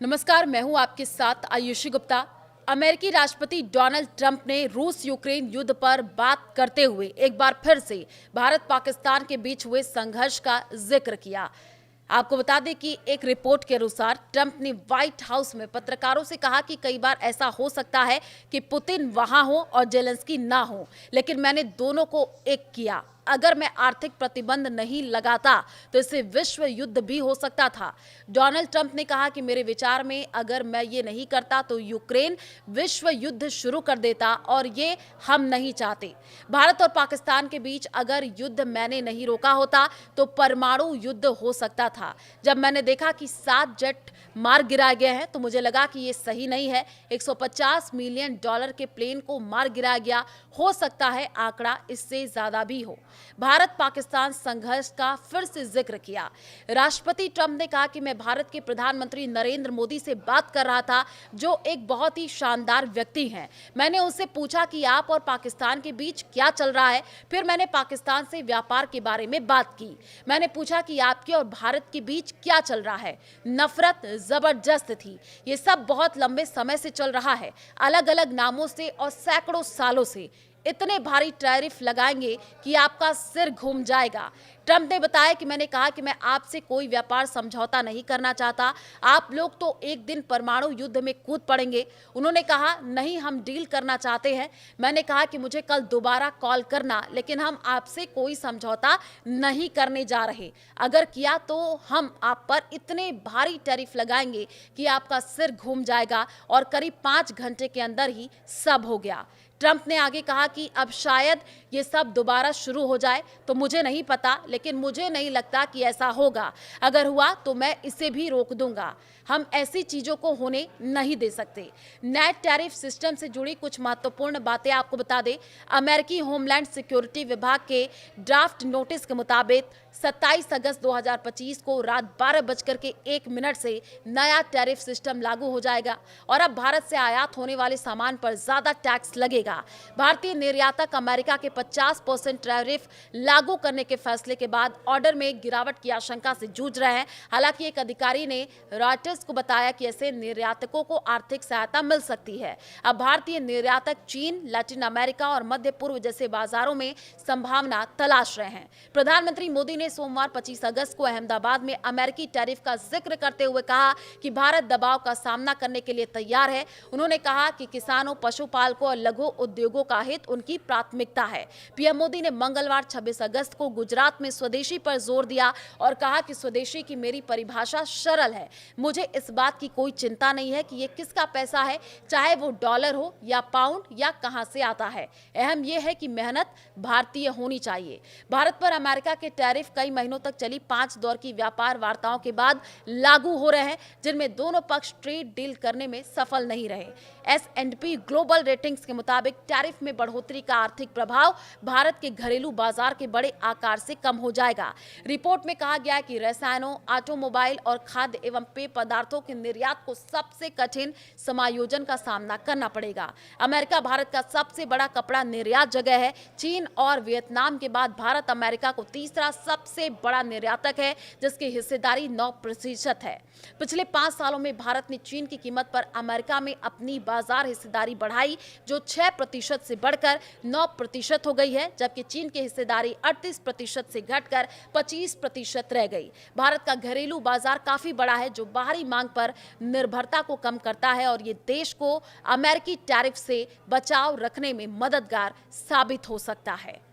नमस्कार, मैं हूं आपके साथ आयुषी गुप्ता। अमेरिकी राष्ट्रपति डोनाल्ड ट्रंप ने रूस यूक्रेन युद्ध पर बात करते हुए एक बार फिर से भारत पाकिस्तान के बीच हुए संघर्ष का जिक्र किया। आपको बता दें कि एक रिपोर्ट के अनुसार ट्रंप ने व्हाइट हाउस में पत्रकारों से कहा कि कई बार ऐसा हो सकता है कि पुतिन वहां हो और जेलेंस्की ना हो, लेकिन मैंने दोनों को एक किया। अगर मैं आर्थिक प्रतिबंध नहीं लगाता तो इससे विश्व युद्ध भी हो सकता था। डोनाल्ड ट्रंप ने कहा कि मेरे विचार में अगर मैं ये नहीं करता तो यूक्रेन विश्व युद्ध शुरू कर देता और ये हम नहीं चाहते। भारत और पाकिस्तान के बीच अगर युद्ध मैंने नहीं रोका होता तो परमाणु युद्ध हो सकता था। जब मैंने देखा कि 7 जेट मार गिराए गए हैं तो मुझे लगा कि ये सही नहीं है। $150 मिलियन के प्लेन को मार गिराया गया, हो सकता है आंकड़ा इससे ज्यादा भी हो। भारत पाकिस्तान संघर्ष का फिर से जिक्र किया। राष्ट्रपति ट्रंप ने कहा कि मैं भारत के प्रधानमंत्री नरेंद्र मोदी से बात कर रहा था, जो एक बहुत ही शानदार व्यक्ति हैं। मैंने उनसे पूछा कि आप और पाकिस्तान के बीच क्या चल रहा है। फिर मैंने पाकिस्तान से व्यापार के बारे में बात की। मैंने पूछा कि आपके और भारत के बीच क्या चल रहा है। नफरत जबरदस्त थी। ये सब बहुत लंबे समय से चल रहा है, अलग अलग नामों से और सैकड़ों सालों से। इतने भारी टैरिफ लगाएंगे कि आपका सिर घूम जाएगा। ट्रंप ने बताया कि मैंने कहा कि मैं आपसे कोई व्यापार समझौता नहीं करना चाहता। आप लोग तो एक दिन परमाणु युद्ध में कूद पड़ेंगे। उन्होंने कहा नहीं, हम डील करना चाहते हैं। मैंने कहा कि मुझे कल दोबारा कॉल करना, लेकिन हम आपसे कोई समझौता नहीं करने जा रहे। अगर किया तो हम आप पर इतने भारी टैरिफ लगाएंगे कि आपका सिर घूम जाएगा। और करीब 5 घंटे के अंदर ही सब हो गया। ट्रंप ने आगे कहा कि अब शायद ये सब दोबारा शुरू हो जाए, तो मुझे नहीं पता, लेकिन मुझे नहीं लगता कि ऐसा होगा। अगर हुआ तो मैं इसे भी रोक दूंगा। हम ऐसी चीजों को होने नहीं दे सकते। नेट टैरिफ सिस्टम से जुड़ी कुछ महत्वपूर्ण बातें आपको बता दें। अमेरिकी होमलैंड सिक्योरिटी विभाग के ड्राफ्ट नोटिस के मुताबिक 27 अगस्त 2025 को रात 12:01 से नया टैरिफ सिस्टम लागू हो जाएगा और अब भारत से आयात होने वाले सामान पर ज्यादा टैक्स लगेगा। भारतीय निर्यातक अमेरिका के 50% टैरिफ लागू करने के फैसले के बाद ऑर्डर में गिरावट की आशंका से जूझ रहे हैं। हालांकि एक अधिकारी ने रॉयटर्स को बताया कि ऐसे निर्यातकों को आर्थिक सहायता मिल सकती है। अब भारतीय निर्यातक चीन, लैटिन अमेरिका और मध्य पूर्व जैसे बाजारों में संभावना तलाश रहे हैं। प्रधानमंत्री मोदी ने सोमवार 25 अगस्त को अहमदाबाद में अमेरिकी टैरिफ का जिक्र करते हुए कहा कि भारत दबाव का सामना करने के लिए तैयार है। उन्होंने कहा कि किसानों, पशुपालकों और लघु उद्योगों का हित उनकी प्राथमिकता है। पीएम मोदी ने मंगलवार 26 अगस्त को गुजरात में स्वदेशी पर जोर दिया और कहा कि स्वदेशी की मेरी परिभाषा सरल है। मुझे इस बात की कोई चिंता नहीं है कि ये किसका पैसा है, चाहे वो डॉलर हो या पाउंड या कहां से आता है। अहम यह है कि मेहनत भारतीय होनी चाहिए। भारत पर अमेरिका के टैरिफ कई महीनों तक चली 5 दौर की व्यापार वार्ताओं के बाद लागू हो रहे हैं, जिनमें दोनों पक्ष ट्रेड डील करने में सफल नहीं रहे। S&P ग्लोबल रेटिंग्स के मुताबिक टैरिफ में बढ़ोतरी का आर्थिक प्रभाव भारत के घरेलू बाजार के बड़े आकार से कम हो जाएगा। रिपोर्ट में कहा गया है कि रसायनों, ऑटोमोबाइल और खाद्य एवं पेय पदार्थों के निर्यात को सबसे कठिन समायोजन का सामना करना पड़ेगा। अमेरिका भारत का सबसे बड़ा कपड़ा निर्यात जगह है। चीन और वियतनाम के बाद भारत अमेरिका को तीसरा सबसे बड़ा निर्यातक है, जिसकी हिस्सेदारी 9% है। पिछले 5 सालों में भारत ने चीन की कीमत पर अमेरिका में अपनी बाजार हिस्सेदारी बढ़ाई, जो 6% से बढ़कर 9% हो गई है, जबकि चीन की हिस्सेदारी 38% से घटकर 25% रह गई। भारत का घरेलू बाजार काफी बड़ा है, जो बाहरी मांग पर निर्भरता को कम करता है और ये देश को अमेरिकी टैरिफ से बचाव रखने में मददगार साबित हो सकता है।